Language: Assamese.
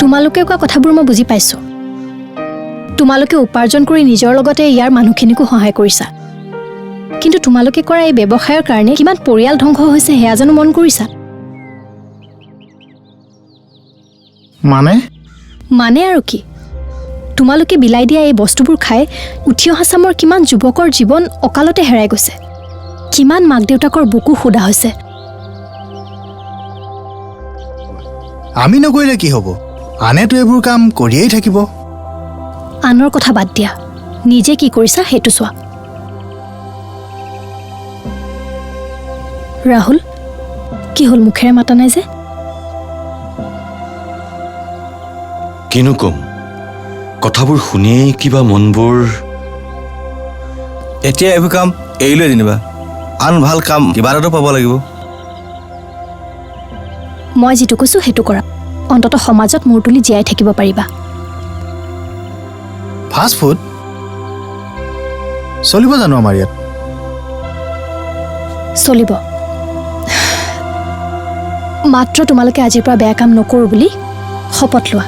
তোমালোকে কোৱা কথাবোৰ মই বুজি পাইছো। তোমালোকে উপাৰ্জন কৰি নিজৰ লগতে ইয়াৰ মানুহখিনিকো সহায় কৰিছা, কিন্তু তোমালোকে কৰা এই ব্যৱসায়ৰ কাৰণে কিমান পৰিয়াল ধ্বংস হৈছে সেয়া জানো মন কৰিছা? মানে আৰু কি? তোমালোকে বিলাই দিয়া এই বস্তুবোৰ খাই উঠি অহা চামৰ কিমান যুৱকৰ জীৱন অকালতে হেৰাই গৈছে, কিমান মাক দেউতাকৰ বুকু সুদা হৈছে। আমি নকৰিলে কি হ'ব? আনেতো এইবোৰ কাম কৰিয়েই থাকিব। আনৰ কথা বাদ দিয়া, নিজে কি কৰিছা সেইটো চোৱা। ৰাহুল, কি হ'ল মুখেৰে মাতা নাই যে? কিনো কম, কথাবোৰ শুনিয়েই কিবা মনবোৰ। এতিয়া এইবোৰ কাম এৰিলৈ যেনিবা, আন ভাল কাম কিবা এটাতো পাব লাগিব। মই যিটো কৈছো সেইটো কৰা, অন্তত সমাজত মূৰ তুলি জীয়াই থাকিব পাৰিবা। ফাষ্ট ফুড চলিব জানো আমাৰ ইয়াত? চলিব, মাত্ৰ তোমালোকে আজিৰ পৰা বেয়া কাম নকৰো বুলি শপত লোৱা।